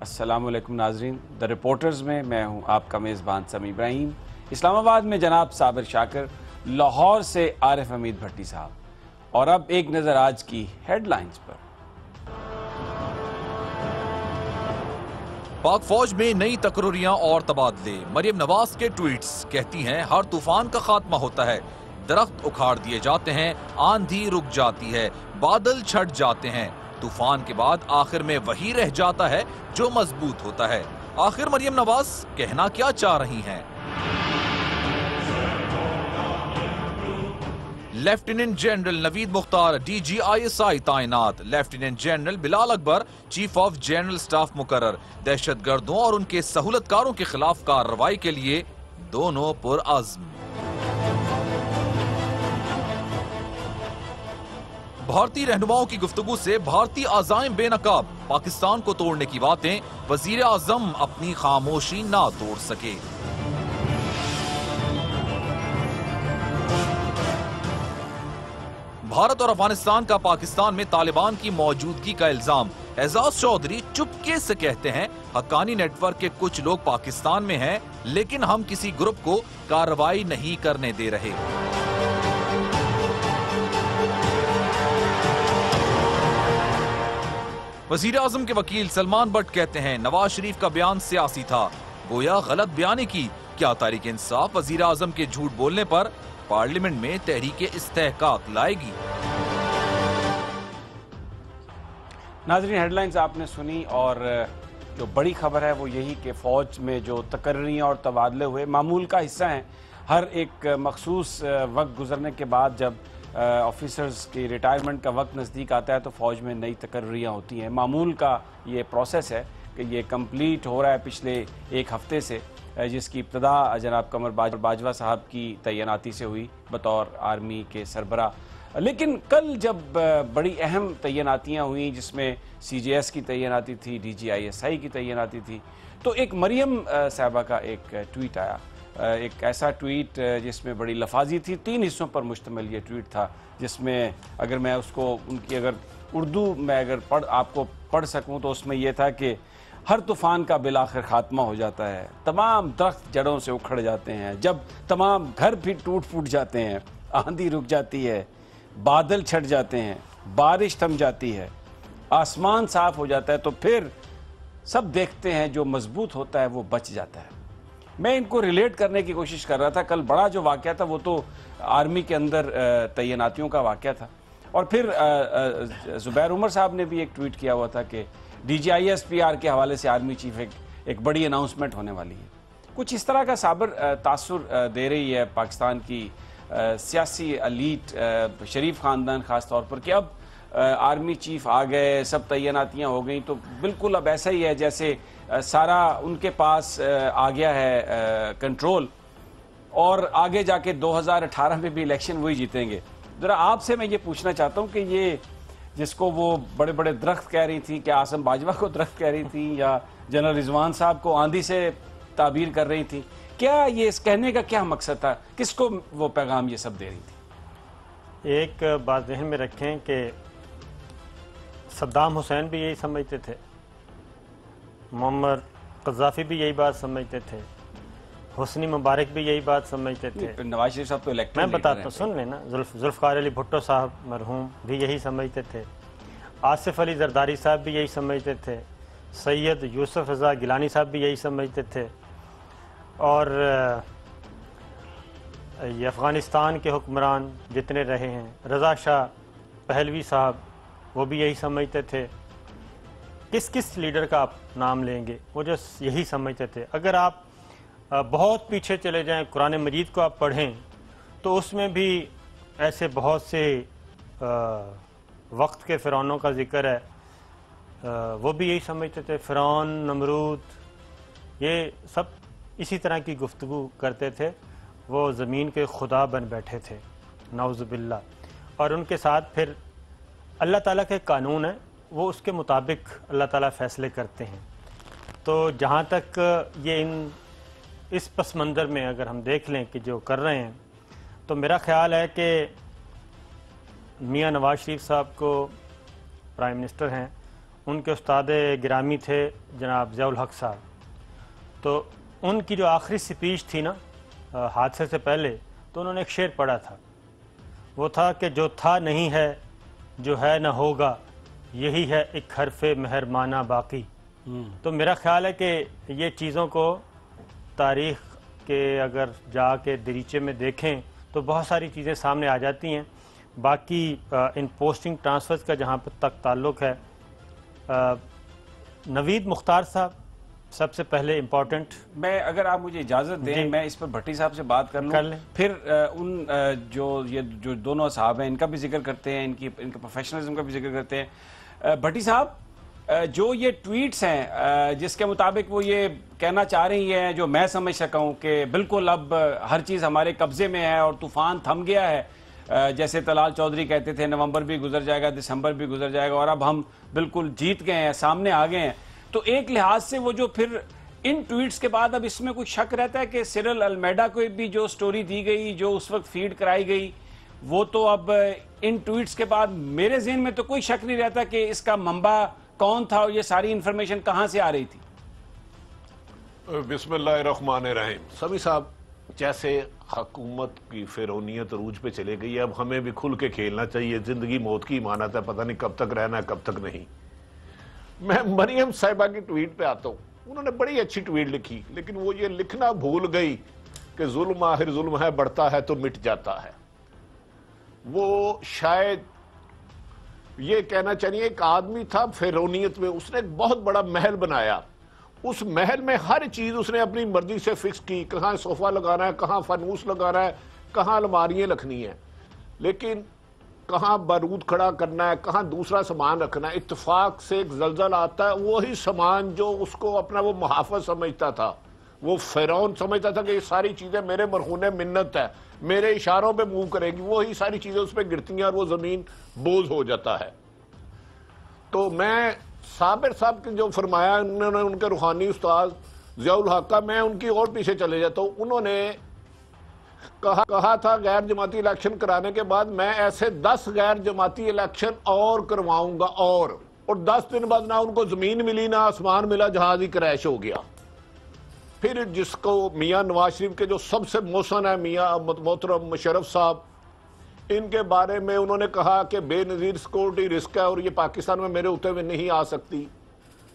السلام علیکم ناظرین، دا رپورٹرز میں ہوں آپ کا میزبان سمی ابراہیم۔ اسلام آباد میں جناب صابر شاکر، لاہور سے عارف حمید بھٹی صاحب۔ اور اب ایک نظر آج کی ہیڈ لائنز پر۔ پاک فوج میں نئی تقرریاں اور تبادلے۔ مریم نواز کے ٹویٹس کہتی ہیں ہر طوفان کا خاتمہ ہوتا ہے، درخت اکھاڑ دیے جاتے ہیں، آندھی رک جاتی ہے، بادل چھٹ جاتے ہیں، طوفان کے بعد آخر میں وہی رہ جاتا ہے جو مضبوط ہوتا ہے۔ آخر مریم نواز کہنا کیا چاہ رہی ہیں؟ Lieutenant general Naveed Mukhtar D G I S I تعینات۔ Lieutenant general Bilal Akbar chief of general staff مقرر۔ دہشت گردوں اور ان کے سہولت کاروں کے خلاف کارروائی کے لیے دونوں پرعزم۔ بھارتی رہنماؤں کی گفتگو سے بھارتی عزائم بے نقاب۔ پاکستان کو توڑنے کی باتیں، وزیر اعظم اپنی خاموشی نہ توڑ سکے۔ بھارت اور افغانستان کا پاکستان میں طالبان کی موجودگی کا الزام۔ اعزاز چودھری چپکے سے کہتے ہیں حقانی نیٹ ورک کے کچھ لوگ پاکستان میں ہیں، لیکن ہم کسی گروپ کو کارروائی نہیں کرنے دے رہے۔ وزیر اعظم کے وکیل سلمان بٹ کہتے ہیں نواز شریف کا بیان سیاسی تھا، گویا غلط بیانی کی۔ کیا تحریک انصاف وزیر اعظم کے جھوٹ بولنے پر پارلیمنٹ میں تحریک استحقاق لائے گی؟ ناظرین، ہیڈ لائنز آپ نے سنی، اور جو بڑی خبر ہے وہ یہی کہ فوج میں جو تقرریاں اور تبادلے ہوئے معمول کا حصہ ہیں۔ ہر ایک مخصوص وقت گزرنے کے بعد جب آفیسرز کی ریٹائرمنٹ کا وقت نزدیک آتا ہے تو فوج میں نئی تقرریاں ہوتی ہیں۔ معمول کا یہ پروسیس ہے کہ یہ کمپلیٹ ہو رہا ہے پچھلے ایک ہفتے سے، جس کی ابتدا جناب قمر باجوہ صاحب کی تعیناتی سے ہوئی بطور آرمی کے سربراہ۔ لیکن کل جب بڑی اہم تعیناتیاں ہوئیں، جس میں سی جے ایس کی تعیناتی تھی، ڈی جی آئی ایس آئی کی تعیناتی تھی، تو ایک مریم صاحبہ کا ایک ٹویٹ آیا، ایک ایسا ٹویٹ جس میں بڑی لفاظی تھی۔ 3 حصوں پر مشتمل یہ ٹویٹ تھا، جس میں اگر میں اس کو ان کی اگر اردو میں اگر آپ کو پڑھ سکوں تو اس میں یہ تھا کہ ہر طوفان کا بالآخر خاتمہ ہو جاتا ہے، تمام درخت جڑوں سے اکھڑ جاتے ہیں، جب تمام گھر بھی ٹوٹ پھوٹ جاتے ہیں، آندھی رک جاتی ہے، بادل چھٹ جاتے ہیں، بارش تھم جاتی ہے، آسمان صاف ہو جاتا ہے، تو پھر سب دیکھتے ہیں جو مضبوط ہوتا ہے وہ بچ جاتا ہے۔ میں ان کو ریلیٹ کرنے کی کوشش کر رہا تھا۔ کل بڑا جو واقعہ تھا وہ تو آرمی کے اندر تعیناتیوں کا واقعہ تھا، اور پھر زبیر عمر صاحب نے بھی ایک ٹویٹ کیا ہوا تھا کہ D G I S P R کے حوالے سے آرمی چیف ایک بڑی اناؤنسمنٹ ہونے والی ہے۔ کچھ اس طرح کا صابر تاثر دے رہی ہے پاکستان کی سیاسی ایلیٹ، شریف خاندان خاص طور پر، کہ اب آرمی چیف آ گئے، سب تعیناتیاں ہو گئیں، تو بالکل اب ایسا ہی ہے جیسے سارا ان کے پاس آ گیا ہے کنٹرول، اور آگے جا کے 2018 میں بھی الیکشن وہی جیتیں گے۔ ذرا آپ سے میں یہ پوچھنا چاہتا ہوں کہ یہ جس کو وہ بڑے بڑے درخت کہہ رہی تھی، کیا عاصم باجوہ کو درخت کہہ رہی تھی یا جنرل رضوان صاحب کو آندھی سے تعبیر کر رہی تھی، کیا یہ اس کہنے کا کیا مقصد تھا؟ کس کو وہ پیغام یہ سب دے رہی تھی؟ ایک بات ذہن میں رکھیں کہ صدام حسین بھی یہی سمجھتے تھے، معمر قذافی بھی یہی بات سمجھتے تھے، حسنی مبارک بھی یہی بات سمجھتے تھے۔ نواز شریف صاحب تو الیکٹڈ میں بتاتا ہوں، سن لینا، ذوالفقار علی بھٹو صاحب مرحوم بھی یہی سمجھتے تھے، آصف علی زرداری صاحب بھی یہی سمجھتے تھے، سید یوسف رضا گیلانی صاحب بھی یہی سمجھتے تھے، اور یہ افغانستان کے حکمران جتنے رہے ہیں، رضا شاہ پہلوی صاحب، وہ بھی یہی سمجھتے تھے۔ کس لیڈر کا آپ نام لیں گے، وہ جو یہی سمجھتے تھے۔ اگر آپ بہت پیچھے چلے جائیں، قرآن مجید کو آپ پڑھیں تو اس میں بھی ایسے بہت سے وقت کے فرعونوں کا ذکر ہے، وہ بھی یہی سمجھتے تھے۔ فرعون، نمرود، یہ سب اسی طرح کی گفتگو کرتے تھے، وہ زمین کے خدا بن بیٹھے تھے، نعوذ باللہ۔ اور ان کے ساتھ پھر اللہ تعالیٰ کے قانون ہیں، وہ اس کے مطابق اللہ تعالیٰ فیصلے کرتے ہیں۔ تو جہاں تک یہ اس پس منظر میں اگر ہم دیکھ لیں کہ جو کر رہے ہیں، تو میرا خیال ہے کہ میاں نواز شریف صاحب کو پرائم منسٹر ہیں، ان کے استاد گرامی تھے جناب ضیاء الحق صاحب، تو ان کی جو آخری سپیچ تھی نا حادثے سے پہلے، تو انہوں نے ایک شعر پڑھا تھا، وہ تھا کہ جو تھا نہیں ہے، جو ہے نہ ہوگا، یہی ہے ایک حرف مہربانہ باقی۔ تو میرا خیال ہے کہ یہ چیزوں کو تاریخ کے اگر جا کے دریچے میں دیکھیں تو بہت ساری چیزیں سامنے آ جاتی ہیں۔ باقی ان پوسٹنگ ٹرانسفرز کا جہاں تک تعلق ہے، نوید مختار صاحب سب سے پہلے امپورٹنٹ۔ میں اگر آپ مجھے اجازت دیں میں اس پر بھٹی صاحب سے بات کر لوں، پھر ان جو دونوں صاحب ہیں ان کا بھی ذکر کرتے ہیں، ان کے پروفیشنلزم کا بھی ذکر کرتے ہیں۔ بھٹی صاحب، جو یہ ٹویٹس ہیں جس کے مطابق وہ یہ کہنا چاہ رہی ہیں، جو میں سمجھ سکا ہوں کہ بالکل اب ہر چیز ہمارے قبضے میں ہے اور طوفان تھم گیا ہے، جیسے طلال چودھری کہتے تھے نومبر بھی گزر جائے گا، دسمبر بھی گزر جائے گا، اور اب ہم بالکل جیت گئے ہیں، سامنے آ گئے ہیں، تو ایک لحاظ سے وہ جو پھر ان ٹویٹس کے بعد اب اس میں کچھ شک رہتا ہے کہ سیرل المیڈا کو بھی جو سٹوری دی گئی، جو اس وقت فیڈ کرائی گئی، وہ تو اب ان ٹویٹس کے بعد میرے ذہن میں تو کوئی شک نہیں رہتا کہ اس کا منبع کون تھا اور یہ ساری انفارمیشن کہاں سے آ رہی تھی؟ بسم اللہ الرحمن الرحیم۔ سبھی صاحب، جیسے حکومت کی فرعونیت عروج پہ چلے گئی ہے، اب ہمیں بھی کھل کے کھیلنا چاہیے۔ زندگی موت کی امانت ہے، پتہ نہیں کب تک رہنا ہے کب تک نہیں۔ میں مریم صاحبہ کی ٹویٹ پہ آتا ہوں، انہوں نے بڑی اچھی ٹویٹ لکھی، لیکن وہ یہ لکھنا بھول گئی کہ ظلم آخر ظلم ہے، بڑھتا ہے تو مٹ جاتا ہے۔ وہ شاید یہ کہنا چاہیے ایک آدمی تھا فرعونیت میں، اس نے ایک بہت بڑا محل بنایا، اس محل میں ہر چیز اس نے اپنی مرضی سے فکس کی، کہاں صوفہ لگانا ہے، کہاں فانوس لگانا ہے، کہاں الماریاں رکھنی ہیں، لیکن کہاں بارود کھڑا کرنا ہے، کہاں دوسرا سامان رکھنا ہے۔ اتفاق سے ایک زلزلہ آتا ہے، وہی سامان جو اس کو اپنا وہ محافظ سمجھتا تھا، وہ فرعون سمجھتا تھا کہ یہ ساری چیزیں میرے مرہون منت ہے، میرے اشاروں پہ موو کرے گی، وہی ساری چیزیں اس پہ گرتی ہیں اور وہ زمین بوجھ ہو جاتا ہے۔ تو میں صابر صاحب کے جو فرمایا انہوں نے، ان کے روحانی استاد ضیاء الحق کا، میں ان کی اور پیچھے چلے جاتا ہوں۔ انہوں نے کہا تھا غیر جماعتی الیکشن کرانے کے بعد میں ایسے 10 غیر جماعتی الیکشن اور کرواؤں گا، اور 10 دن بعد نہ ان کو زمین ملی نہ آسمان ملا، جہاز ہی کریش ہو گیا۔ پھر جس کو میاں نواز شریف کے جو سب سے محسن ہے، میاں محترم مشرف صاحب، ان کے بارے میں انہوں نے کہا کہ بے نظیر سیکورٹی رسک ہے اور یہ پاکستان میں میرے ہوتے ہوئے نہیں آ سکتی۔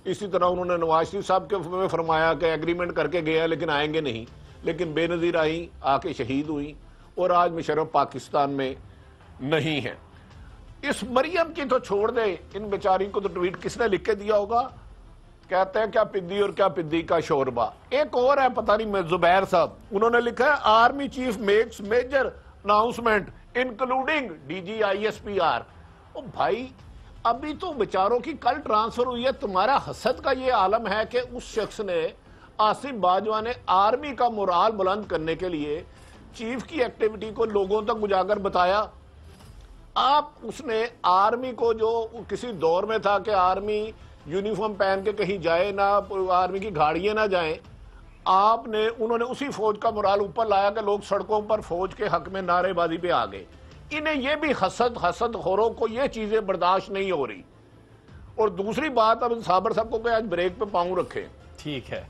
اسی طرح انہوں نے نواز شریف صاحب کے میں فرمایا کہ ایگریمنٹ کر کے گئے لیکن آئیں گے نہیں، لیکن بے نظیر آئیں، آ کے شہید ہوئی، اور آج مشرف پاکستان میں نہیں ہے۔ اس مریم کی تو چھوڑ دے، ان بیچاری کو تو ٹویٹ کس نے لکھ کے دیا ہوگا، کہتے ہیں کیا پدی اور کیا پدی کا شوربہ۔ ایک اور ہے، پتہ نہیں، میں زبیر صاحب، انہوں نے لکھا ہے army chief makes major announcement including D G I S P R. او بھائی، ابھی تو بیچاروں کی کل ٹرانسفر ہوئی ہے، تمہارا حسد کا یہ عالم ہے کہ اس شخص نے، آصف باجوہ نے، آرمی کا مورال بلند کرنے کے لیے چیف کی ایکٹیویٹی کو لوگوں تک اجاگر بتایا۔ آپ اس نے آرمی کو، جو کسی دور میں تھا کہ آرمی یونیفارم پہن کے کہیں جائے نہ، آرمی کی گاڑیاں نہ جائیں، آپ نے، انہوں نے اسی فوج کا مرال اوپر لایا کہ لوگ سڑکوں پر فوج کے حق میں نعرے بازی پہ آ گئے۔ انہیں یہ بھی حسد خوروں کو یہ چیزیں برداشت نہیں ہو رہی۔ اور دوسری بات، اب صابر صاحب کو کہ آج بریک پہ پاؤں رکھیں۔ ٹھیک ہے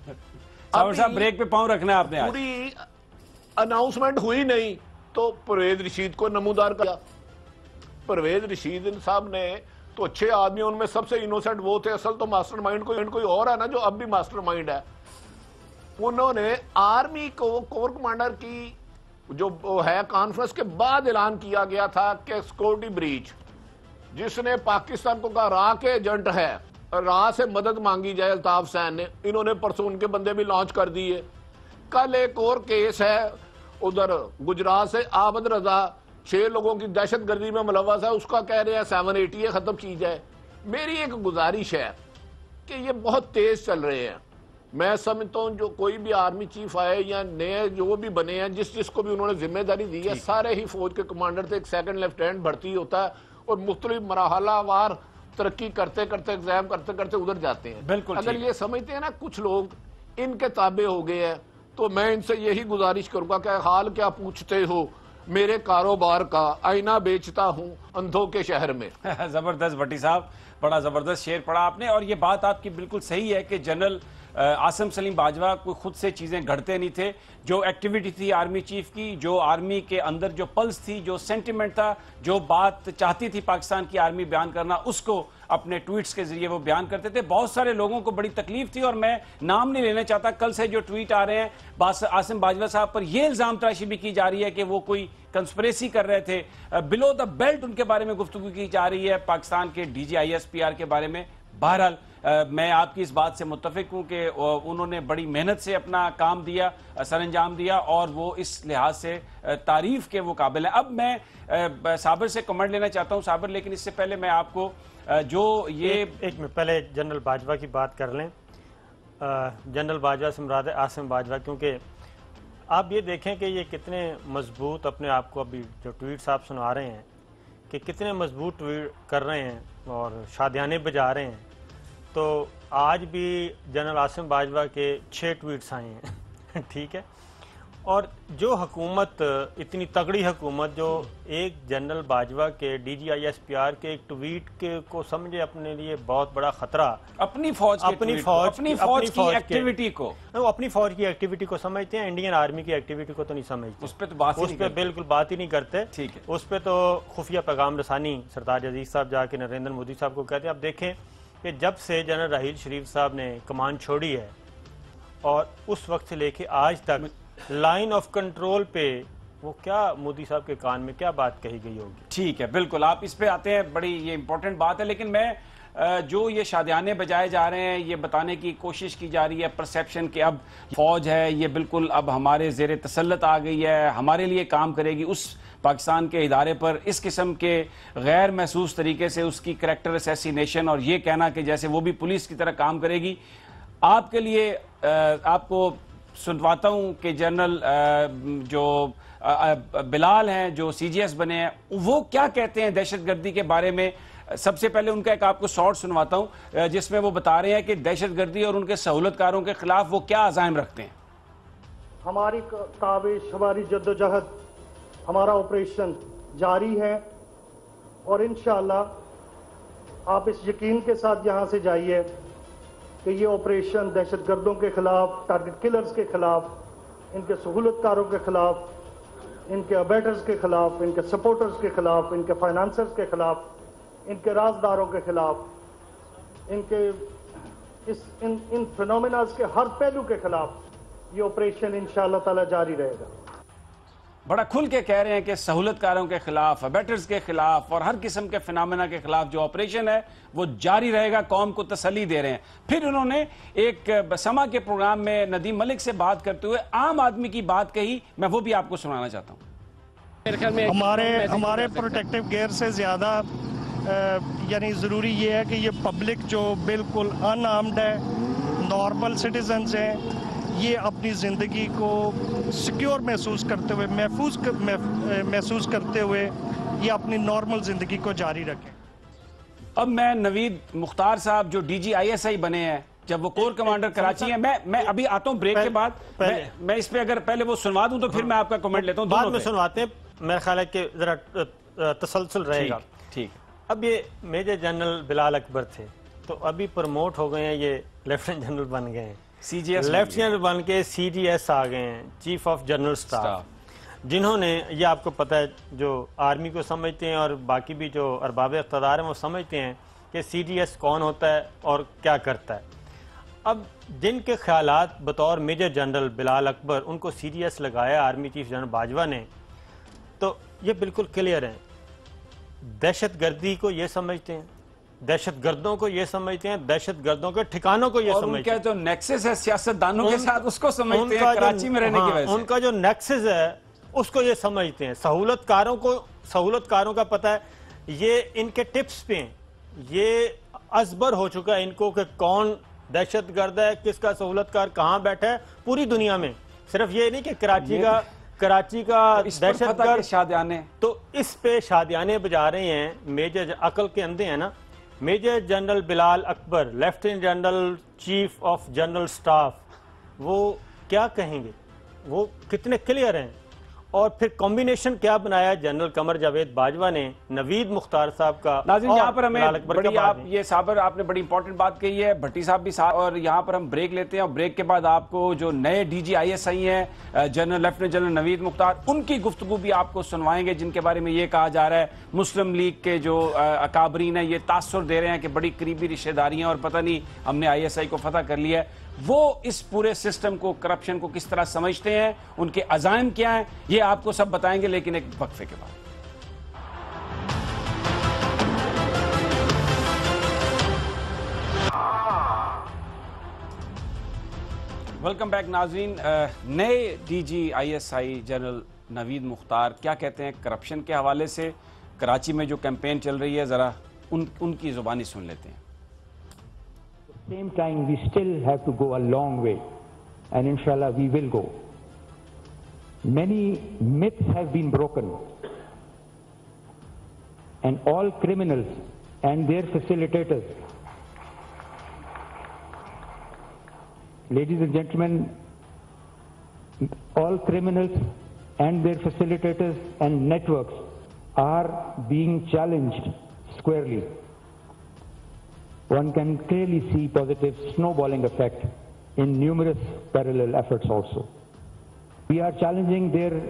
صابر صاحب، بریک پہ پاؤں رکھنا ہے آپ نے۔ پوری اناؤنسمنٹ ہوئی نہیں تو پرویز رشید کو نمودار کیا۔ پرویز رشید صاحب نے تو اچھے آدمی، ان میں سب سے انوسنٹ وہ تھے، اصل تو ماسٹر مائنڈ کوئی اور ہے نا جو اب بھی ماسٹر مائنڈ ہے۔ انہوں نے آرمی کو، کور کمانڈر کی جو ہے کانفرنس کے بعد اعلان کیا گیا تھا کہ سیکورٹی بریچ، جس نے پاکستان کو کہا راہ کے ایجنٹ ہے، راہ سے مدد مانگی جائے الطاف حسین نے، انہوں نے پرسوں ان کے بندے بھی لانچ کر دیے۔ کل ایک اور کیس ہے ادھر گجرات سے، عابد رضا 6 لوگوں کی دہشت گردی میں ملوث ہے، اس کا کہہ رہے ہیں 780 ختم کی جائے۔ میری ایک گزارش ہے کہ یہ بہت تیز چل رہے ہیں۔ میں سمجھتا ہوں جو کوئی بھی آرمی چیف آئے یا نئے جو بھی بنے ہیں، جس کو بھی انہوں نے ذمہ داری دی ہے، سارے ہی فوج کے کمانڈر تھے، ایک سیکنڈ لیفٹیننٹ بھرتی ہوتا ہے اور مختلف مرحلہ وار ترقی کرتے کرتے، ایگزام کرتے کرتے ادھر جاتے ہیں۔ اگر یہ سمجھتے ہیں نا کچھ لوگ ان کے تابع ہو گئے ہیں، تو میں ان سے یہی گزارش کروں گا کہ حال کیا پوچھتے ہو میرے کاروبار کا، آئینہ بیچتا ہوں اندھوں کے شہر میں۔ زبردست بھٹی صاحب، بڑا زبردست شعر پڑھا آپ نے، اور یہ بات آپ کی بالکل صحیح ہے کہ جنرل عاصم سلیم باجوہ کوئی خود سے چیزیں گھڑتے نہیں تھے. جو ایکٹیویٹی تھی آرمی چیف کی، جو آرمی کے اندر جو پلس تھی، جو سینٹیمنٹ تھا، جو بات چاہتی تھی پاکستان کی آرمی بیان کرنا، اس کو اپنے ٹویٹس کے ذریعے وہ بیان کرتے تھے. بہت سارے لوگوں کو بڑی تکلیف تھی، اور میں نام نہیں لینا چاہتا. کل سے جو ٹویٹ آ رہے ہیں عاصم باجوہ صاحب پر، یہ الزام تراشی بھی کی جا رہی ہے کہ وہ کوئی کنسپریسی کر رہے تھے. بلو دا بیلٹ ان کے بارے میں گفتگو کی جا رہی ہے، پاکستان کے DGISPR کے بارے میں. بہرحال میں آپ کی اس بات سے متفق ہوں کہ انہوں نے بڑی محنت سے اپنا کام دیا، سر انجام دیا، اور وہ اس لحاظ سے تعریف کے وہ قابل ہیں. اب میں صابر سے کمنٹ لینا چاہتا ہوں. صابر، لیکن اس سے پہلے میں آپ کو جو یہ ایک میں پہلے جنرل باجوہ کی بات کر لیں. جنرل باجوہ سے مراد ہے عاصم باجوہ، کیونکہ آپ یہ دیکھیں کہ یہ کتنے مضبوط اپنے آپ کو ابھی جو ٹویٹس آپ سنا رہے ہیں کہ کتنے مضبوط ٹویٹ کر رہے ہیں اور شادیانے بجا رہے ہیں. تو آج بھی جنرل عاصم باجوہ کے 6 ٹویٹس آئے ہیں ٹھیک ہے. اور جو حکومت، اتنی تگڑی حکومت جو ایک جنرل باجوہ کے DGISPR کے ایک ٹویٹ کو سمجھے اپنے لیے بہت بڑا خطرہ، اپنی فوج کی ایکٹیویٹی کو، وہ اپنی فوج کی ایکٹیویٹی کو سمجھتے ہیں، انڈین آرمی کی ایکٹیویٹی کو تو نہیں سمجھتے. اس پہ تو بات اس پہ بالکل بات ہی نہیں کرتے. ٹھیک ہے. اس پہ تو خفیہ پیغام رسانی سرتاج عزیز صاحب جا کے نریندر مودی صاحب کو کہتے ہیں. اب دیکھیں کہ جب سے جنرل راحیل شریف صاحب نے کمان چھوڑی ہے، اور اس وقت سے لے کے آج تک لائن آف کنٹرول پہ وہ کیا مودی صاحب کے کان میں کیا بات کہی گئی ہوگی. ٹھیک ہے، بالکل آپ اس پہ آتے ہیں، بڑی یہ امپورٹنٹ بات ہے. لیکن میں جو یہ شادیانے بجائے جا رہے ہیں، یہ بتانے کی کوشش کی جا رہی ہے پرسیپشن کہ اب فوج ہے یہ بالکل اب ہمارے زیر تسلط آ گئی ہے، ہمارے لیے کام کرے گی. اس پاکستان کے ادارے پر اس قسم کے غیر محسوس طریقے سے اس کی کریکٹر اسیسینیشن، اور یہ کہنا کہ جیسے وہ بھی پولیس کی طرح کام کرے گی. آپ کے لیے آپ کو سنواتا ہوں کہ جنرل جو بلال ہیں، جو CGS بنے ہیں، وہ کیا کہتے ہیں دہشت گردی کے بارے میں. سب سے پہلے ان کا ایک آپ کو شارٹ سنواتا ہوں جس میں وہ بتا رہے ہیں کہ دہشت گردی اور ان کے سہولت کاروں کے خلاف وہ کیا عزائم رکھتے ہیں. ہماری کاوش، ہماری جدوجہد، ہمارا آپریشن جاری ہے، اور انشاءاللہ آپ اس یقین کے ساتھ یہاں سے جائیے کہ یہ آپریشن دہشت گردوں کے خلاف، ٹارگٹ کلرز کے خلاف، ان کے سہولت کاروں کے خلاف، ان کے ابیٹرز کے خلاف، ان کے سپورٹرز کے خلاف، ان کے فائنانسرز کے خلاف، ان کے رازداروں کے خلاف، ان فینومیناز کے ہر پہلو کے خلاف یہ آپریشن انشاءاللہ تعالی جاری رہے گا. بڑا کھل کے کہہ رہے ہیں کہ سہولت کاروں کے خلاف، ابیٹرز کے خلاف اور ہر قسم کے فینومینا کے خلاف جو آپریشن ہے وہ جاری رہے گا. قوم کو تسلی دے رہے ہیں. پھر انہوں نے ایک سما کے پروگرام میں ندیم ملک سے بات کرتے ہوئے عام آدمی کی بات کہی، میں وہ بھی آپ کو سنانا چاہتا ہوں. ہمارے پروٹیکٹیو گیئر سے زیادہ یعنی ضروری یہ ہے کہ یہ پبلک جو بالکل ان آرمڈ ہے، نارمل سٹیزنز ہیں، یہ اپنی زندگی کو سیکیور محسوس کرتے ہوئے، محسوس کرتے ہوئے یہ اپنی نارمل زندگی کو جاری رکھیں. اب میں نوید مختار صاحب جو DGISI بنے ہیں، جب وہ کور کمانڈر کراچی ہیں، میں ابھی آتا ہوں بریک کے بعد، میں اس پہ اگر پہلے وہ سنوا دوں تو پھر میں آپ کا کمنٹ لیتا ہوں. بعد میں سنواتے ہیں، میرا خیال ہے کہ ذرا تسلسل رہے گا. ٹھیک. اب یہ میجر جنرل بلال اکبر تھے، تو ابھی پروموٹ ہو گئے ہیں، یہ لیفٹیننٹ جنرل بن گئے ہیں، CGS لیفٹیننٹ جنرل بن کے CGS آ گئے ہیں، چیف آف جنرل سٹاف، جنہوں نے یہ آپ کو پتہ ہے جو آرمی کو سمجھتے ہیں اور باقی بھی جو ارباب اقتدار ہیں وہ سمجھتے ہیں کہ CGS کون ہوتا ہے اور کیا کرتا ہے. اب جن کے خیالات بطور میجر جنرل بلال اکبر ان کو CGS لگایا آرمی چیف جنرل باجوہ نے، تو یہ بالکل کلیئر ہیں. دہشت گردی کو یہ سمجھتے ہیں، دہشت گردوں کو یہ سمجھتے ہیں، دہشت گردوں کے ٹھکانوں کو یہ سمجھتے ہیں. ان کا جو نیکسس ہے سیاست دانوں کے ساتھ اس کو سمجھتے ہیں، کراچی میں رہنے کی وجہ سے ان کا جو نیکسس ہے اس کو یہ سمجھتے ہیں. سہولت کاروں کا پتہ ہے، یہ ان کے ٹپس پہ ہیں، یہ ازبر ہو چکا ہے ان کو کہ کون دہشت گرد ہے، کس کا سہولت کار کہاں بیٹھا ہے پوری دنیا میں. صرف یہ نہیں کہ کراچی کا دہشت گرد شادیانے، تو اس پہ شادیانے بجا رہے ہیں. میجر عقل کے اندھے ہیں نا. Major general Bilal Akbar, lieutenant general chief of general staff, وہ کیا کہیں گے؟ وہ کتنے کلیئر ہیں. اور پھر کمبینیشن کیا بنایا جنرل قمر جاوید باجوہ نے نوید مختار صاحب کا. ناظرین یہاں پر ہمیں بڑی یہ صابر آپ نے بڑی امپورٹنٹ بات کہی ہے, بھٹی صاحب بھی ساتھ, اور یہاں پر ہم بریک لیتے ہیں اور بریک کے بعد آپ کو جو نئے ڈی جی آئی ایس آئی ہیں جنرل لیفٹیننٹ جنرل نوید مختار, ان کی گفتگو بھی آپ کو سنوائیں گے, جن کے بارے میں یہ کہا جا رہا ہے مسلم لیگ کے جو اکابرین ہیں یہ تاثر دے رہے ہیں کہ بڑی قریبی رشتہ داریاں اور پتہ نہیں ہم نے آئی ایس آئی کو فتح کر لیا ہے. وہ اس پورے سسٹم کو, کرپشن کو کس طرح سمجھتے ہیں, ان کے عزائم کیا ہیں, یہ آپ کو سب بتائیں گے لیکن ایک وقفے کے بعد. ویلکم بیک ناظرین. نئے D G I S I general Naveed Mukhtar کیا کہتے ہیں کرپشن کے حوالے سے, کراچی میں جو کیمپین چل رہی ہے ذرا ان کی زبانی سن لیتے ہیں. Same time, we still have to go a long way, and inshallah we will go. Many myths have been broken, and all criminals and their facilitators, ladies and gentlemen, all criminals and their facilitators and networks are being challenged squarely. One can clearly see positive snowballing effect in numerous parallel efforts also. We are challenging their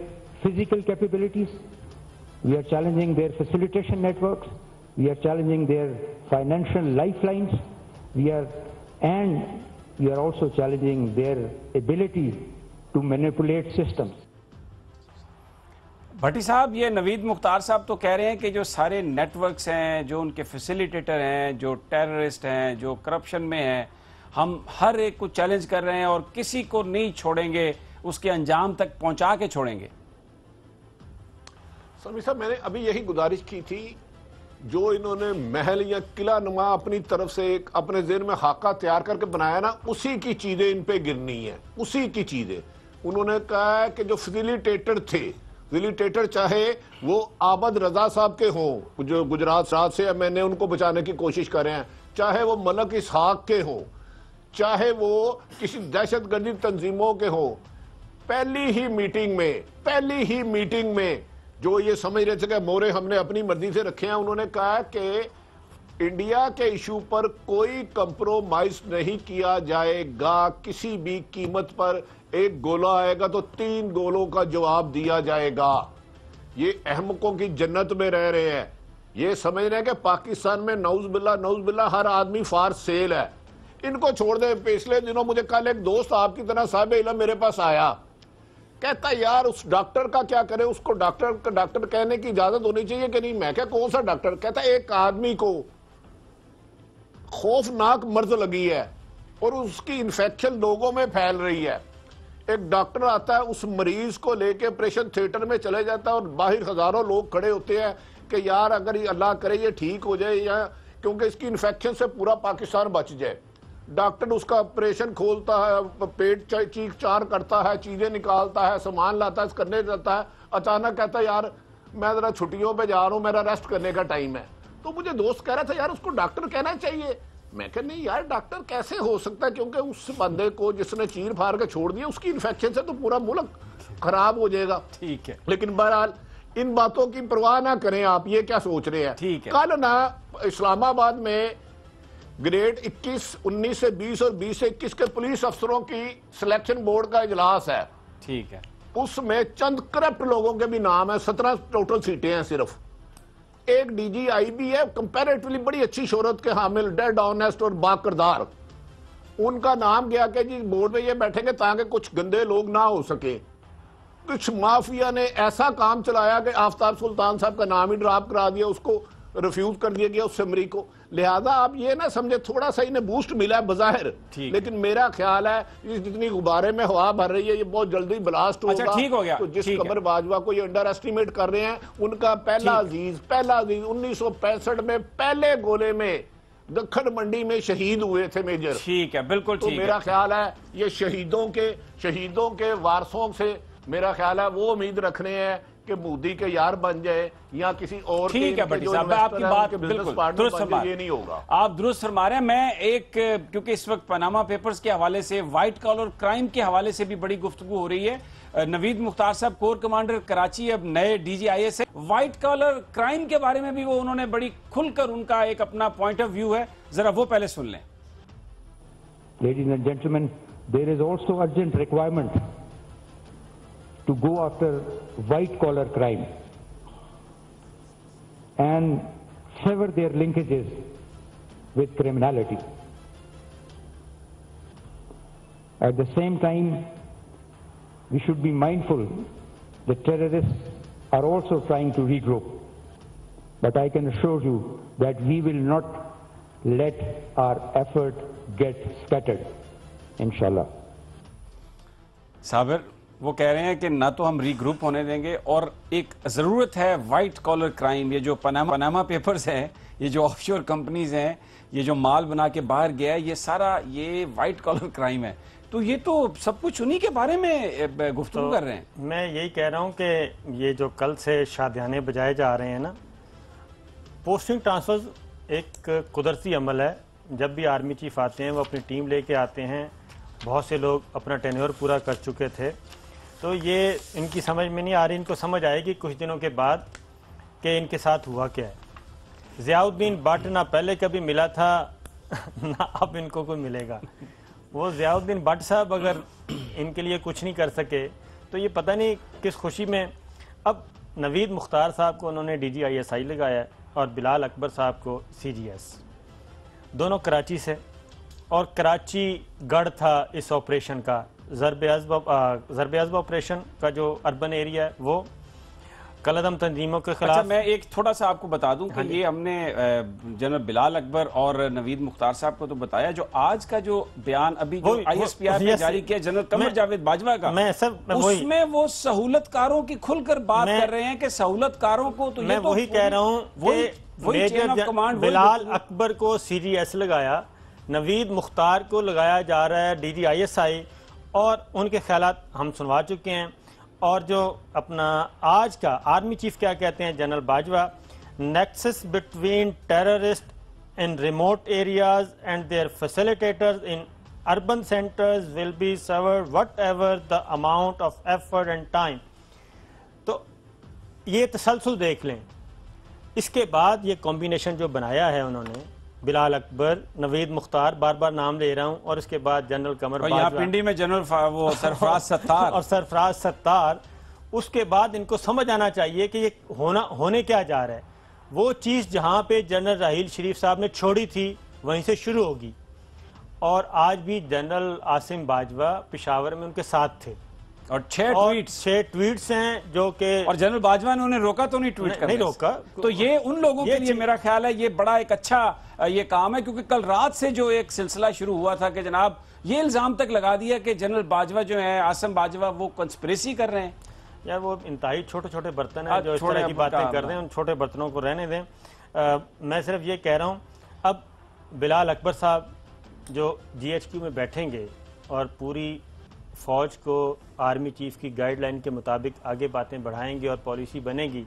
physical capabilities, we are challenging their facilitation networks, we are challenging their financial lifelines, we are also challenging their ability to manipulate systems. بھٹی صاحب, یہ نوید مختار صاحب تو کہہ رہے ہیں کہ جو سارے نیٹ ورکس ہیں, جو ان کے فیسیلیٹیٹر ہیں, جو ٹیررسٹ ہیں, جو کرپشن میں ہیں, ہم ہر ایک کو چیلنج کر رہے ہیں اور کسی کو نہیں چھوڑیں گے, اس کے انجام تک پہنچا کے چھوڑیں گے. سمی صاحب, میں نے ابھی یہی گزارش کی تھی, جو انہوں نے محل یا قلعہ نما اپنی طرف سے ایک اپنے ذہن میں خاکہ تیار کر کے بنایا نا, اسی کی چیزیں ان پہ گرنی ہیں, اسی کی چیزیں. انہوں نے کہا ہے کہ جو فیسیلیٹیٹر تھے, فیسیلیٹیٹر چاہے وہ عابد رضا صاحب کے ہوں جو گجرات سے میں نے ان کو بچانے کی کوشش کر رہے ہیں, چاہے وہ ملک اسحاق کے ہوں, چاہے وہ کسی دہشت گردی تنظیموں کے ہوں, پہلی ہی میٹنگ میں جو یہ سمجھ رہے تھے کہ مورے ہم نے اپنی مرضی سے رکھے ہیں, انہوں نے کہا کہ انڈیا کے ایشو پر کوئی کمپرومائز نہیں کیا جائے گا, کسی بھی قیمت پر. ایک گولہ آئے گا تو 3 گولوں کا جواب دیا جائے گا. یہ احمقوں کی جنت میں رہ رہے ہیں, یہ سمجھ رہے ہیں کہ پاکستان میں نعوذ باللہ ہر آدمی فار سیل ہے. ان کو چھوڑ دیں. پچھلے دنوں مجھے کل ایک دوست آپ کی طرح صاحب علم میرے پاس آیا, کہتا یار اس ڈاکٹر کا کیا کرے, اس کو ڈاکٹر کہنے کی اجازت ہونی چاہیے کہ نہیں. میں کہا کون سا ڈاکٹر؟ کہتا ایک آدمی کو خوفناک مرض لگی ہے اور اس کی انفیکشن لوگوں میں پھیل رہی ہے. ایک ڈاکٹر آتا ہے, اس مریض کو لے کے آپریشن تھیٹر میں چلے جاتا ہے اور باہر ہزاروں لوگ کھڑے ہوتے ہیں کہ یار اگر اللہ کرے یہ ٹھیک ہو جائے, یا کیونکہ اس کی انفیکشن سے پورا پاکستان بچ جائے. ڈاکٹر اس کا آپریشن کھولتا ہے, پیٹ چیخ چار کرتا ہے, چیزیں نکالتا ہے, سامان لاتا ہے, کرنے جاتا ہے, اچانک کہتا ہے یار میں ذرا چھٹیوں پہ جا رہا ہوں, میرا ریسٹ کرنے کا ٹائم ہے. تو مجھے دوست کہہ رہا تھا یار اس کو ڈاکٹر کہنا چاہیے. میں کہا نہیں یار ڈاکٹر کیسے ہو سکتا ہے, کیونکہ اس بندے کو جس نے چیر پھاڑ کے چھوڑ دیا اس کی انفیکشن سے تو پورا ملک خراب ہو جائے گا. ٹھیک ہے, لیکن بہرحال ان باتوں کی پرواہ نہ کریں آپ. یہ کیا سوچ رہے ہیں؟ ٹھیک ہے. کل نا اسلام آباد میں گریڈ 21 19 سے 20 اور 20 سے 21 کے پولیس افسروں کی سلیکشن بورڈ کا اجلاس ہے. ٹھیک ہے. اس میں چند کرپٹ لوگوں کے بھی نام ہیں, 17 ٹوٹل سیٹیں ہیں صرف. ایک ڈی جی آئی بھی ہے کمپیریٹیولی بڑی اچھی شہرت کے حامل, ڈیڈ آنیسٹ اور با کردار. ان کا نام گیا کہ جی بورڈ میں یہ بیٹھیں گے تاکہ کچھ گندے لوگ نہ ہو سکے. کچھ مافیا نے ایسا کام چلایا کہ آفتاب سلطان صاحب کا نام ہی ڈراپ کرا دیا, اس کو ریفیوز کر دیا گیا اس سمری کو. لہذا آپ یہ نہ سمجھے, تھوڑا سا انہیں بوسٹ ملا ہے بظاہر, لیکن میرا خیال ہے جتنی غبارے میں ہوا بھر رہی ہے یہ بہت جلدی بلاسٹ ہوگا. تو جس قمر باجوہ کو یہ انڈر ایسٹیمیٹ کر رہے ہیں, ان کا پہلا عزیز 1965 میں پہلے گولے میں دکھن منڈی میں شہید ہوئے تھے میجر. ٹھیک ہے, بالکل ٹھیک ہے. تو میرا خیال ہے یہ شہیدوں کے وارثوں سے میرا خیال ہے وہ امید رکھ رہے ہیں کہ مودی کے یار بن جائے یا کسی اور ٹھیک ہے بھٹی صاحب، میں آپ کی بات بالکل درست فرما رہے ہیں، یہ نہیں ہوگا۔ آپ درست فرما رہے ہیں۔ میں ایک کیونکہ اس وقت پاناما پیپرز کے حوالے سے وائٹ کالر کرائم کے حوالے سے بھی بڑی گفتگو ہو رہی ہے۔ نوید مختار صاحب کور کمانڈر کراچی، اب نئے ڈی جی آئی ایس ہے، وائٹ کالر کرائم کے بارے میں بھی وہ انہوں نے بڑی کھل کر ان کا ایک اپنا پوائنٹ آف ویو ہے، ذرا وہ پہلے سن لیں۔ Ladies and gentlemen, there is also urgent requirement to go after white-collar crime and sever their linkages with criminality. At the same time, we should be mindful that terrorists are also trying to regroup. But I can assure you that we will not let our effort get scattered, inshallah. صابر وہ کہہ رہے ہیں کہ نہ تو ہم ری group ہونے دیں گے، اور ایک ضرورت ہے وائٹ کالر کرائم، یہ جو پاناما پیپرز ہیں، یہ جو آف شور کمپنیز ہیں، یہ جو مال بنا کے باہر گیا ہے، یہ سارا یہ وائٹ کالر کرائم ہے۔ تو یہ تو سب کچھ انہی کے بارے میں گفتگو کر رہے ہیں۔ میں یہی کہہ رہا ہوں کہ یہ جو کل سے شادیانے بجائے جا رہے ہیں نا، پوسٹنگ ٹرانسفر ایک قدرتی عمل ہے۔ جب بھی آرمی چیف آتے ہیں وہ اپنی ٹیم لے کے آتے ہیں، بہت سے لوگ اپنا ٹینیور پورا کر چکے تھے، تو یہ ان کی سمجھ میں نہیں آ رہی، ان کو سمجھ آئے گی کچھ دنوں کے بعد کہ ان کے ساتھ ہوا کیا ہے۔ ضیاء الدین بٹ نہ پہلے کبھی ملا تھا نہ اب ان کو کوئی ملے گا۔ وہ ضیاء الدین بٹ صاحب اگر ان کے لیے کچھ نہیں کر سکے تو یہ پتہ نہیں کس خوشی میں۔ اب نوید مختار صاحب کو انہوں نے ڈی جی آئی ایس آئی لگایا ہے اور بلال اکبر صاحب کو سی جی ایس، دونوں کراچی سے، اور کراچی گڑھ تھا اس آپریشن کا، ضرب عضب آپریشن کا جو اربن ایریا ہے وہ کالعدم تنظیموں کے خلاف۔ اچھا میں ایک تھوڑا سا آپ کو بتا دوں کہ یہ ہم نے جنرل بلال اکبر اور نوید مختار صاحب کو تو بتایا، جو آج کا جو بیان ابھی جو آئی ایس پی آر نے جاری کیا جنرل قمر جاوید باجوہ کا، اس میں وہ سہولت کاروں کی کھل کر بات کر رہے ہیں کہ سہولت کاروں کو تو میں وہی کہہ رہا ہوں کہ میجر بلال اکبر کو سی جی ایس لگایا، نوید مختار کو لگایا جا رہا ہے ڈی جی آئی ایس آئی، اور ان کے خیالات ہم سنوا چکے ہیں۔ اور جو اپنا آج کا آرمی چیف کیا کہتے ہیں general Bajwa, nexus between terrorist in remote areas and their facilitators in urban centres will be severed whatever the amount of effort and time. تو یہ تسلسل دیکھ لیں، اس کے بعد یہ کمبینیشن جو بنایا ہے انہوں نے، بلال اکبر، نوید مختار، بار بار نام لے رہا ہوں، اور اس کے بعد جنرل قمر باجوہ، یہاں پنڈی میں جنرل سرفراز ستار اور سرفراز ستار، اس کے بعد ان کو سمجھ آنا چاہیے کہ یہ ہونے کیا جا رہا ہے۔ وہ چیز جہاں پہ جنرل راحیل شریف صاحب نے چھوڑی تھی وہیں سے شروع ہوگی، اور آج بھی جنرل عاصم باجوہ پشاور میں ان کے ساتھ تھے، اور 6 ٹویٹس ہیں جو کہ، اور جنرل باجوہ نے انہیں روکا تو نہیں ٹویٹ کرنے سے، نہیں روکا۔ تو یہ ان لوگوں کے لیے میرا خیال ہے یہ بڑا ایک اچھا یہ کام ہے، کیونکہ کل رات سے جو ایک سلسلہ شروع ہوا تھا کہ جناب یہ الزام تک لگا دیا کہ جنرل باجوہ جو ہیں، عاصم باجوہ، وہ کنسپریسی کر رہے ہیں۔ یار وہ انتہائی چھوٹے چھوٹے برتن ہیں جو اس طرح کی باتیں کر رہے ہیں، ان چھوٹے برتنوں کو رہنے دیں۔ میں صرف یہ کہہ رہا ہوں، اب بلال اکبر صاحب جو جی ایچ کیو میں بیٹھیں گے اور پوری فوج کو آرمی چیف کی گائیڈ لائن کے مطابق آگے باتیں بڑھائیں گے اور پالیسی بنے گی،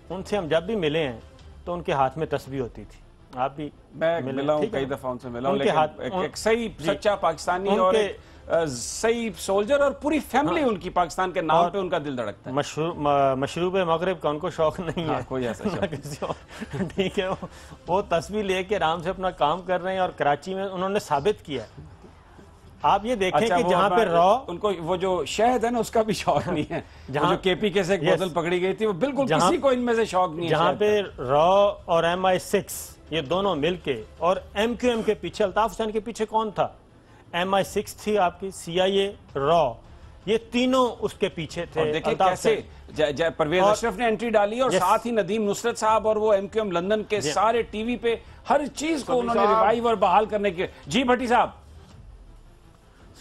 ان سے ہم جب بھی ملے ہیں تو ان کے ہاتھ میں تسبیح ہوتی تھی۔ آپ بھی میں ملا ہوں، کئی دفعہ ان سے ملا ہوں، لیکن ایک صحیح سچا پاکستانی اور صحیح سولجر، اور پوری فیملی ان کی پاکستان کے نام پہ ان کا دل دھڑکتا ہے۔ مشروب مغرب کا ان کو شوق نہیں ہے، کوئی ایسا شوق، ٹھیک ہے، وہ تسبیح لے کے آرام سے اپنا کام کر رہے ہیں، اور کراچی میں انہوں نے ثابت کیا ہے۔ آپ یہ دیکھیں کہ جہاں پہ ان کو وہ جو شہد ہے نا اس کا بھی شوق نہیں ہے، جو کے پی کے سے ایک بوتل پکڑی گئی تھی، وہ بالکل کسی کو ان میں سے شوق نہیں ہے۔ جہاں پہ اور MI6 یہ دونوں مل کے، اور MQM کے پیچھے، الطاف حسین کے پیچھے کون تھا؟ MI6 تھی آپ کی، CIA، یہ تینوں اس کے پیچھے تھے۔ اور دیکھیں کیسے پرویز اشرف نے انٹری ڈالی، اور ساتھ ہی ندیم نصرت صاحب اور وہ MQM لندن کے سارے ٹی وی پہ ہر چیز کو انہوں نے ریوائیو اور بحال کرنے کے۔ جی بھٹی صاحب،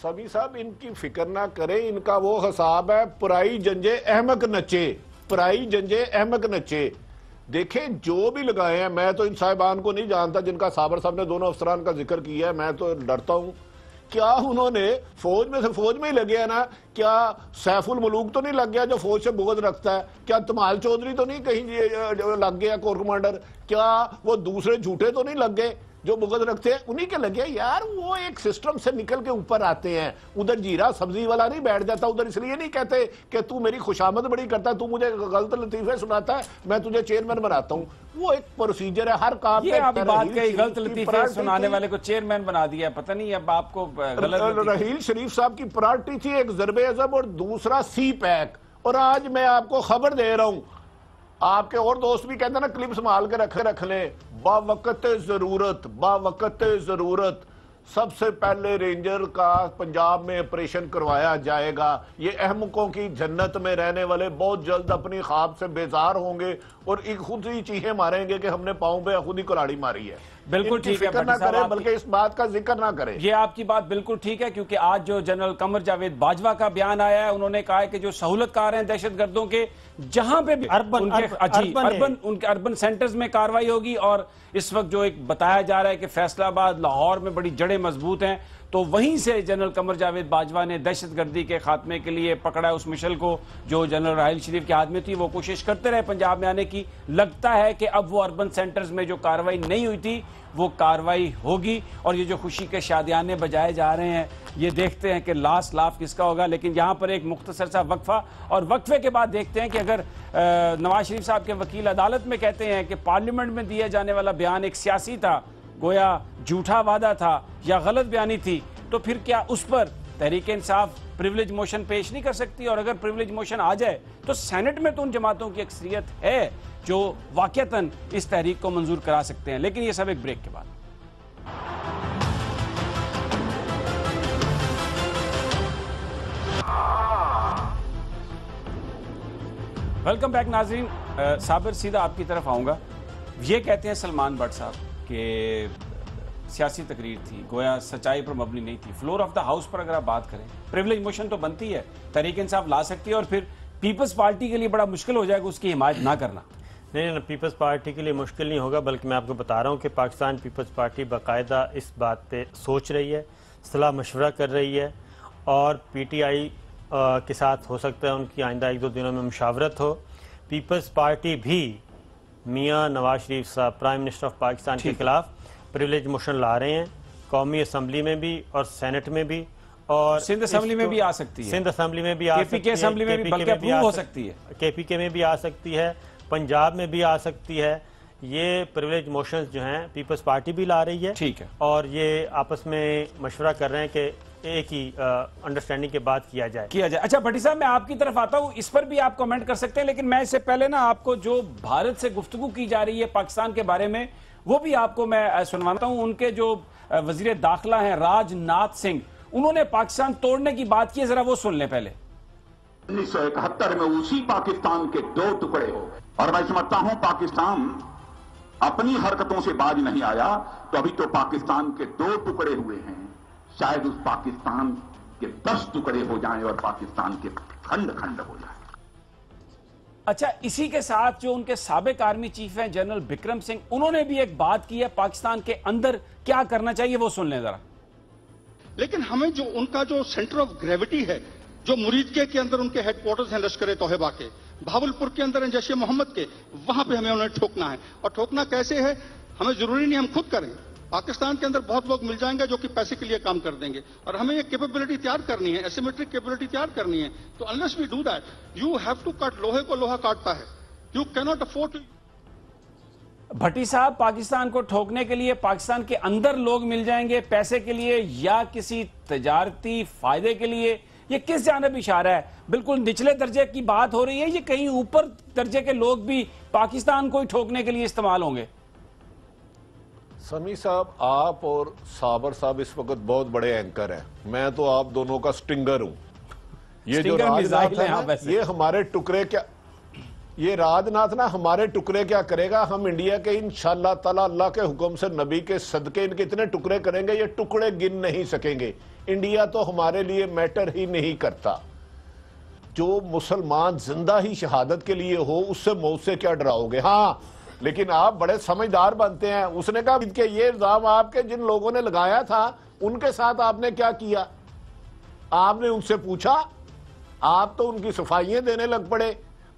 سبھی صاحب ان کی فکر نہ کریں، ان کا وہ حساب ہے پرائی جنجے احمق نچے، پرائی جنجے احمق نچے۔ دیکھیں جو بھی لگائے ہیں، میں تو ان صاحبان کو نہیں جانتا جن کا صابر صاحب نے دونوں افسران کا ذکر کیا ہے، میں تو ڈرتا ہوں کیا انہوں نے فوج میں سے فوج میں ہی لگے ہیں نا؟ کیا سیف الملوک تو نہیں لگ گیا جو فوج سے بغض رکھتا ہے؟ کیا تمال چودھری تو نہیں کہیں لگ گیا کور کمانڈر؟ کیا وہ دوسرے جھوٹے تو نہیں لگ گئے جو بغض رکھتے ہیں؟ انہی کے لگے یار، وہ ایک سسٹم سے نکل کے اوپر آتے ہیں. ادھر جیرا سبزی والا نہیں بیٹھ جاتا ادھر، اس لیے نہیں کہتے کہ تو میری خوشامد بڑی کرتا ہے، تو مجھے غلط لطیفے سناتا ہے، میں تجھے چیئرمین بناتا ہوں. وہ ایک پروسیجر ہے ہر کام. یہ آپ بات کہی غلط لطیفے سنانے والے کو چیئرمین بنا دیا ہے، پتہ نہیں اب آپ کو غلط. رحیل شریف صاحب کی پرائرٹی تھی ایک ضرب عضب اور دوسرا سی پیک. اور آج میں آپ کو خبر دے رہا ہوں، آپ کے اور دوست بھی کہتے ہیں نا کلپ سنبھال کے رکھ لیں. باوقت ضرورت سب سے پہلے رینجر کا پنجاب میں آپریشن کروایا جائے گا. یہ احمقوں کی جنت میں رہنے والے بہت جلد اپنی خواب سے بیزار ہوں گے اور ایک خود ہی چیخیں ماریں گے کہ ہم نے پاؤں پہ خود ہی کلاڑی ماری ہے. بالکل ٹھیک ہے، فکر نہ کریں بلکہ اس بات کا ذکر نہ کریں. یہ آپ کی بات بالکل ٹھیک ہے، کیونکہ آج جو جنرل قمر جاوید باجوہ کا بیان آیا ہے، انہوں نے کہا ہے کہ جو سہولت کار ہیں دہشت گردوں کے جہاں پہ بھی ان کے اربن سینٹرز میں کاروائی ہوگی. اور اس وقت جو ایک بتایا جا رہا ہے کہ فیصل آباد لاہور میں بڑی جڑیں مضبوط ہیں، تو وہیں سے جنرل قمر جاوید باجوہ نے دہشت گردی کے خاتمے کے لیے پکڑا اس مشل کو جو جنرل راحیل شریف کے ہاتھ میں تھی. وہ کوشش کرتے رہے پنجاب میں آنے کی. لگتا ہے کہ اب وہ اربن سینٹرز میں جو کاروائی نہیں ہوئی تھی وہ کاروائی ہوگی. اور یہ جو خوشی کے شادیانے بجائے جا رہے ہیں، یہ دیکھتے ہیں کہ لاس لاف کس کا ہوگا. لیکن یہاں پر ایک مختصر سا وقفہ، اور وقفے کے بعد دیکھتے ہیں کہ اگر نواز شریف صاحب کے وکیل عدالت میں کہتے ہیں کہ پارلیمنٹ میں دیا جانے والا بیان ایک سیاسی تھا، گویا جھوٹا وعدہ تھا یا غلط بیانی تھی، تو پھر کیا اس پر تحریک انصاف پریولیج موشن پیش نہیں کر سکتی؟ اور اگر پریولیج موشن آ جائے تو سینٹ میں تو ان جماعتوں کی اکثریت ہے جو واقعتاً اس تحریک کو منظور کرا سکتے ہیں. لیکن یہ سب ایک بریک کے بعد. ویلکم بیک ناظرین. صابر سیدھا آپ کی طرف آؤں گا. یہ کہتے ہیں سلمان بٹ صاحب کہ سیاسی تقریر تھی، گویا سچائی پر مبنی نہیں تھی. فلور آف دا ہاؤس پر اگر آپ بات کریں، پریولیج موشن تو بنتی ہے، تحریک انصاف لا سکتی ہے، اور پھر پیپلز پارٹی کے لیے بڑا مشکل ہو جائے گا اس کی حمایت نہ کرنا. نہیں، پیپلز پارٹی کے لیے مشکل نہیں ہوگا، بلکہ میں آپ کو بتا رہا ہوں کہ پاکستان پیپلز پارٹی باقاعدہ اس بات پہ سوچ رہی ہے، صلاح مشورہ کر رہی ہے، اور پی ٹی آئی کے ساتھ ہو سکتا ہے ان کی آئندہ ایک دو دنوں میں مشاورت ہو. پیپلز پارٹی بھی میاں نواز شریف صاحب پرائم منسٹر آف پاکستان کے خلاف پریولیج موشن لا رہے ہیں، قومی اسمبلی میں بھی اور سینٹ میں بھی، اور سندھ اسمبلی میں بھی آ سکتی ہے، سندھ اسمبلی میں بھی آ سکتی ہے، کے پی اسمبلی میں بھی بلکہ اپروو ہو سکتی ہے، کے پی کے میں بھی آ سکتی ہے، پنجاب میں بھی آ سکتی ہے. یہ پریولیج موشنز جو ہیں پیپلز پارٹی بھی لا رہی ہے، ٹھیک ہے، اور یہ آپس میں مشورہ کر رہے ہیں کہ ایک ہی انڈرسٹینڈنگ کے بعد کیا جائے. اچھا بھٹی صاحب، میں آپ کی طرف آتا ہوں، اس پر بھی آپ کمنٹ کر سکتے ہیں، لیکن میں اس سے پہلے نا آپ کو جو بھارت سے گفتگو کی جا رہی ہے پاکستان کے بارے میں، وہ بھی آپ کو میں سنواتا ہوں. ان کے جو وزیر داخلہ ہیں راج ناتھ سنگھ، انہوں نے پاکستان توڑنے کی بات کی ہے، ذرا وہ سن لیں پہلے. 1971 میں اسی پاکستان کے 2 ٹکڑے ہو گئے، اور میں سمجھتا ہوں پاکستان اپنی حرکتوں سے باز نہیں آیا تو ابھی تو پاکستان کے 2 ٹکڑے ہوئے ہیں. شاید اس پاکستان کے 10 ٹکڑے ہو جائیں اور پاکستان کے کھنڈ کھنڈ ہو جائیں. اچھا، اسی کے ساتھ جو ان کے سابق آرمی چیف ہیں جنرل بکرم سنگھ، انہوں نے بھی ایک بات کی ہے پاکستان کے اندر کیا کرنا چاہیے، وہ سن لیں ذرا. لیکن ہمیں جو ان کا جو سینٹر آف گریوٹی ہے، جو مریدکے کے اندر ان کے ہیڈ کوارٹرز ہیں لشکر توحبہ کے، بھاولپور کے اندر ہیں جیش محمد کے، وہاں پہ ہمیں انہیں ٹھوکنا ہے. اور ٹھوکنا کیسے ہے؟ ہمیں ضروری نہیں ہم خود کریں، پاکستان کے اندر بہت لوگ مل جائیں گے جو کہ پیسے کے لیے کام کر دیں گے، اور ہمیں یہ کیپیبلٹی تیار کرنی ہے، ایسیمیٹرک کیپیبلٹی تیار کرنی ہے. تو unless we do that, you have to cut. لوہے کو لوہا کاٹتا ہے. You cannot afford to. بھٹی صاحب، پاکستان کو ٹھوکنے کے لیے پاکستان کے اندر لوگ مل جائیں گے پیسے کے لیے یا کسی تجارتی فائدے کے لیے، یہ کس جانب اشارہ ہے؟ بالکل نچلے درجے کی بات ہو رہی ہے، یہ کہیں اوپر درجے کے لوگ بھی پاکستان کو ہی ٹھوکنے کے لیے استعمال ہوں گے؟ سمی صاحب، آپ اور صابر صاحب اس وقت بہت بڑے اینکر ہیں، میں تو آپ دونوں کا سٹنگر ہوں. یہ جو راج ناتھ ہے نا، یہ ہمارے ٹکڑے کیا، یہ راج ناتھ نا ہمارے ٹکڑے کیا کرے گا؟ ہم انڈیا کے انشاءاللہ تعالیٰ اللہ کے حکم سے نبی کے صدقے ان کے اتنے ٹکڑے کریں گے، یہ ٹکڑے گن نہیں سکیں گے. انڈیا تو ہمارے لیے میٹر ہی نہیں کرتا. جو مسلمان زندہ ہی شہادت کے لیے ہو اس سے موت سے کیا ڈراؤ گے؟ ہاں، لیکن آپ بڑے سمجھدار بنتے ہیں. اس نے کہا کہ یہ الزام آپ کے جن لوگوں نے لگایا تھا ان کے ساتھ آپ نے کیا کیا؟ آپ نے ان سے پوچھا؟ آپ تو ان کی صفائیاں دینے لگ پڑے،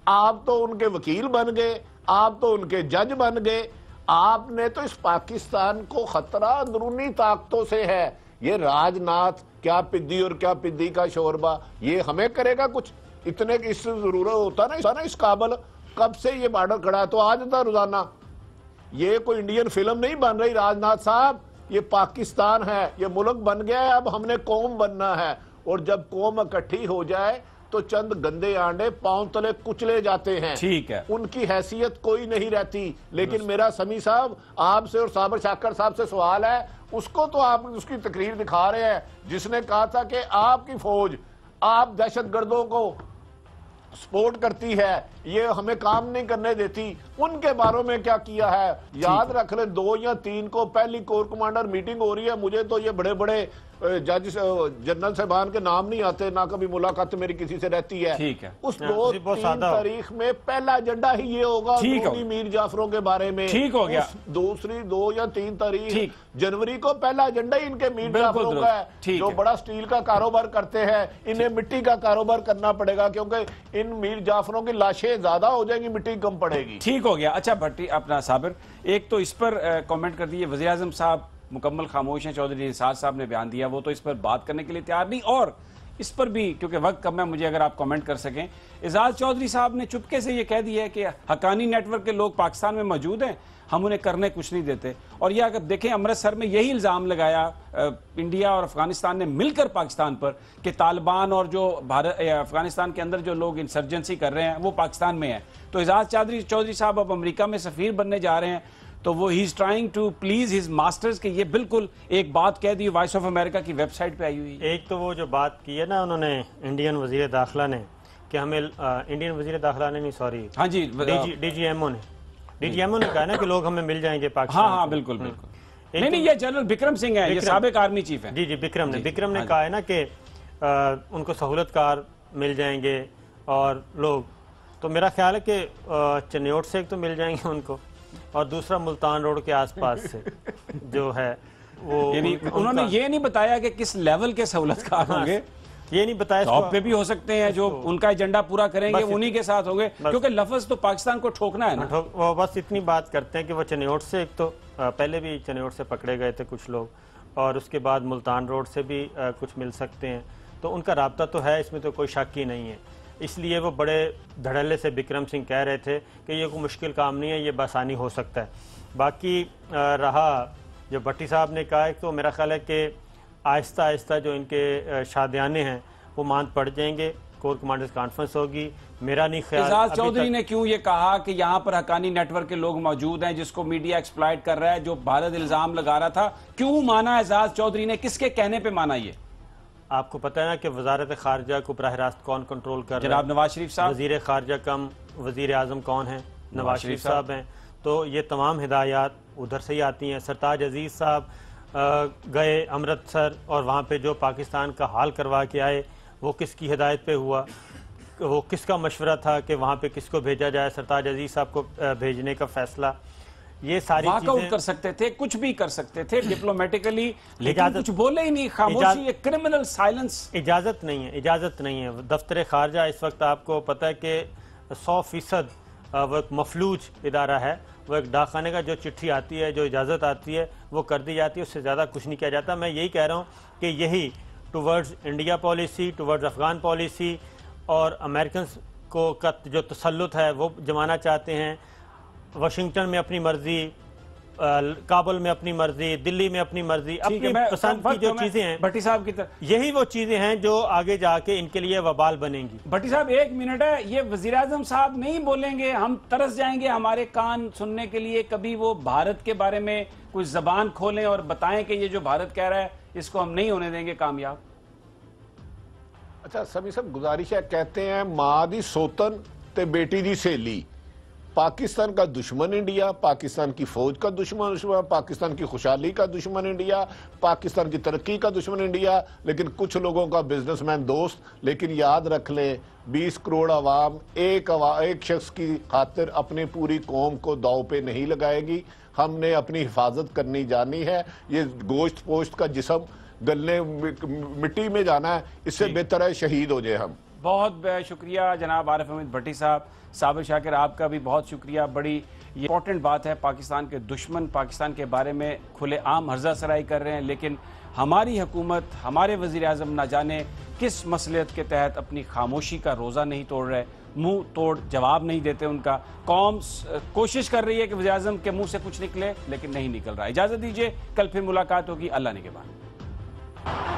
آپ تو ان کے وکیل بن گئے، آپ تو ان کے جج بن گئے۔ آپ نے تو اس پاکستان کو خطرہ اندرونی طاقتوں سے ہے۔ یہ راج ناتھ کیا پدی اور کیا پدی کا شوربہ، یہ ہمیں کرے گا کچھ؟ اتنے کی اس سے ضرورت ہوتا نا اس قابل، کب سے یہ بارڈر کھڑا ہے تو آج تھا روزانہ۔ یہ کوئی انڈین فلم نہیں بن رہی راج ناتھ صاحب، یہ پاکستان ہے، یہ ملک بن گیا ہے، اب ہم نے قوم بننا ہے، اور جب قوم اکٹھی ہو جائے تو چند گندے آنڈے پاؤں تلے کچلے جاتے ہیں، ٹھیک ہے، ان کی حیثیت کوئی نہیں رہتی۔ لیکن میرا سمیع صاحب آپ سے اور صابر شاکر صاحب سے سوال ہے، اس کو تو آپ اس کی تقریر دکھا رہے ہیں جس نے کہا تھا کہ آپ کی فوج آپ دہشت گردوں کو سپورٹ کرتی ہے، یہ ہمیں کام نہیں کرنے دیتی، ان کے باروں میں کیا کیا ہے؟ یاد رکھ لیں 2 یا 3 کو پہلی کور کمانڈر میٹنگ ہو رہی ہے، مجھے تو یہ بڑے بڑے جج جنرل صاحبان کے نام نہیں آتے، نہ کبھی ملاقات میری کسی سے رہتی ہے۔ اس 2-3 تاریخ میں پہلا ایجنڈا ہی یہ ہوگا میر جعفروں کے بارے میں، ٹھیک ہو گیا۔ دوسری 2 یا 3 تاریخ جنوری کو پہلا ایجنڈا ہی ان کے میر جعفروں کا ہے، جو بڑا سٹیل کا کاروبار کرتے ہیں، انہیں مٹی کا کاروبار کرنا پڑے گا، کیونکہ ان میر جعفروں کی لاشیں زیادہ ہو جائیں گی، مٹی کم پڑے گی۔ ٹھیک ہو گیا۔ اچھا بھٹی اپنا صابر، ایک تو اس پر کامنٹ کر دیئے، وزیر اعظم صاحب مکمل خاموش ہیں، چودھری نثار صاحب نے بیان دیا، وہ تو اس پر بات کرنے کے لیے تیار نہیں، اور اس پر بھی کیونکہ وقت کم ہے، مجھے اگر آپ کامنٹ کر سکیں، اعزاز چودھری صاحب نے چپکے سے یہ کہہ دیا ہے کہ حقانی نیٹ ورک کے لوگ پاکستان میں موجود ہیں، ہم انہیں کرنے کچھ نہیں دیتے۔ اور یہ اگر دیکھیں امرتسر میں یہی الزام لگایا انڈیا اور افغانستان نے مل کر پاکستان پر کہ طالبان اور جو افغانستان کے اندر جو لوگ انسرجنسی کر رہے ہیں وہ پاکستان میں ہیں۔ تو اعزاز چودھری صاحب اب امریکہ میں سفیر بننے جا رہے ہیں، تو وہ ہی is trying to please his masters, کہ یہ بالکل ایک بات کہہ دی وائس آف امریکہ کی ویب سائٹ پہ آئی ہوئی۔ ایک تو وہ جو بات کی ہے نا انہوں نے انڈین وزیر داخلہ نے، کہ ہمیں انڈین وزیر داخلہ نے نہیں، سوری، ہاں جی، ڈی جی ایم او نے کہا نا کہ لوگ ہمیں مل جائیں گے پاکستان۔ ہاں بالکل بالکل، نہیں یہ جنرل بکرم سنگھ ہیں، یہ سابق آرمی چیف ہیں۔ جی جی بکرم نے کہا ہے نا کہ ان کو سہولت کار مل جائیں گے اور لوگ، تو میرا خیال ہے کہ چنیوٹ سے ایک تو مل جائیں گے ان کو، اور دوسرا ملتان روڈ کے آس پاس سے جو ہے وہ، یعنی انہوں نے یہ نہیں بتایا کہ کس لیول کے سہولت کار ہوں گے، یہ نہیں بتایا، ٹاپ پہ بھی ہو سکتے ہیں، جو ان کا ایجنڈا پورا کریں گے انہی کے ساتھ ہوں گے، کیونکہ لفظ تو پاکستان کو ٹھوکنا ہے نا۔ وہ بس اتنی بات کرتے ہیں کہ وہ چنیوٹ سے، ایک تو پہلے بھی چنیوٹ سے پکڑے گئے تھے کچھ لوگ، اور اس کے بعد ملتان روڈ سے بھی کچھ مل سکتے ہیں، تو ان کا رابطہ تو ہے، اس میں تو کوئی شک ہی نہیں ہے۔ اس لیے وہ بڑے دھڑلے سے بکرم سنگھ کہہ رہے تھے کہ یہ کوئی مشکل کام نہیں ہے، یہ بآسانی ہو سکتا ہے۔ باقی رہا جو بھٹی صاحب نے کہا ہے، تو میرا خیال ہے کہ آہستہ آہستہ جو ان کے شادیانے ہیں وہ ماند پڑ جائیں گے، کور کمانڈرز کانفرنس ہوگی، میرا نہیں خیال۔ اعزاز چودھری نے کیوں یہ کہا کہ یہاں پر حقانی نیٹ ورک کے لوگ موجود ہیں جس کو میڈیا ایکسپلائٹ کر رہا ہے، جو بھارت الزام لگا رہا تھا، کیوں مانا اعزاز چودھری نے، کس کے کہنے پہ مانا یہ؟ آپ کو پتہ ہے نا کہ وزارت خارجہ کو براہ راست کون کنٹرول کر رہا ہے؟ جناب نواز شریف صاحب۔ وزیر خارجہ کم وزیر اعظم کون ہیں؟ نواز شریف صاحب ہیں۔ تو یہ تمام ہدایات ادھر سے ہی آتی ہیں۔ سرتاج عزیز صاحب گئے امرتسر اور وہاں پہ جو پاکستان کا حال کروا کے آئے، وہ کس کی ہدایت پہ ہوا؟ وہ کس کا مشورہ تھا کہ وہاں پہ کس کو بھیجا جائے؟ سرتاج عزیز صاحب کو بھیجنے کا فیصلہ، یہ ساری واک آؤٹ کر سکتے تھے، کچھ بھی کر سکتے تھے ڈپلومیٹیکلی، لیکن کچھ بولے ہی نہیں، خاموشی، ایک کرمنل سائلنس۔ اجازت نہیں ہے۔ دفتر خارجہ اس وقت آپ کو پتہ ہے کہ 100% وہ ایک مفلوج ادارہ ہے، وہ ایک ڈاک خانے کا جو چٹھی آتی ہے، جو اجازت آتی ہے وہ کر دی جاتی ہے، اس سے زیادہ کچھ نہیں کیا جاتا۔ میں یہی کہہ رہا ہوں کہ یہی towards India policy, towards Afghan policy, اور امریکنز کو کا جو تسلط ہے وہ جمانا چاہتے ہیں، واشنگٹن میں اپنی مرضی، کابل میں اپنی مرضی، دلی میں اپنی مرضی، اپنی پسند کی جو چیزیں ہیں، بھٹی صاحب کی طرف یہی وہ چیزیں ہیں جو آگے جا کے ان کے لیے وبال بنیں گی۔ بھٹی صاحب ایک منٹ ہے، یہ وزیراعظم صاحب نہیں بولیں گے، ہم ترس جائیں گے ہمارے کان سننے کے لیے، کبھی وہ بھارت کے بارے میں کوئی زبان کھولیں اور بتائیں کہ یہ جو بھارت کہہ رہا ہے اس کو ہم نہیں ہونے دیں گے کامیاب۔ اچھا سمیع صاحب گزارش ہے، کہتے ہیں ماں دی سوتن تے بیٹی دی سہیلی، پاکستان کا دشمن انڈیا، پاکستان کی فوج کا دشمن، پاکستان کی خوشحالی کا دشمن انڈیا، پاکستان کی ترقی کا دشمن انڈیا، لیکن کچھ لوگوں کا بزنس مین دوست۔ لیکن یاد رکھ لیں 20 کروڑ عوام ایک شخص کی خاطر اپنی پوری قوم کو داؤ پہ نہیں لگائے گی۔ ہم نے اپنی حفاظت کرنی جانی ہے۔ یہ گوشت پوشت کا جسم گلنے مٹی میں جانا ہے، اس سے بہتر ہے شہید ہو جائے ہم۔ بہت شکریہ جناب عارف احمد بھٹی صاحب۔ صابر شاکر آپ کا بھی بہت شکریہ، بڑی یہ امپورٹنٹ بات ہے، پاکستان کے دشمن پاکستان کے بارے میں کھلے عام ہرزہ سرائی کر رہے ہیں، لیکن ہماری حکومت، ہمارے وزیر اعظم نہ جانے کس مصلحت کے تحت اپنی خاموشی کا روزہ نہیں توڑ رہے، منہ توڑ جواب نہیں دیتے ان کا۔ قوم کوشش کر رہی ہے کہ وزیر اعظم کے منہ سے کچھ نکلے لیکن نہیں نکل رہا۔ اجازت دیجیے، کل پھر ملاقات ہوگی، اللہ نے کے بعد۔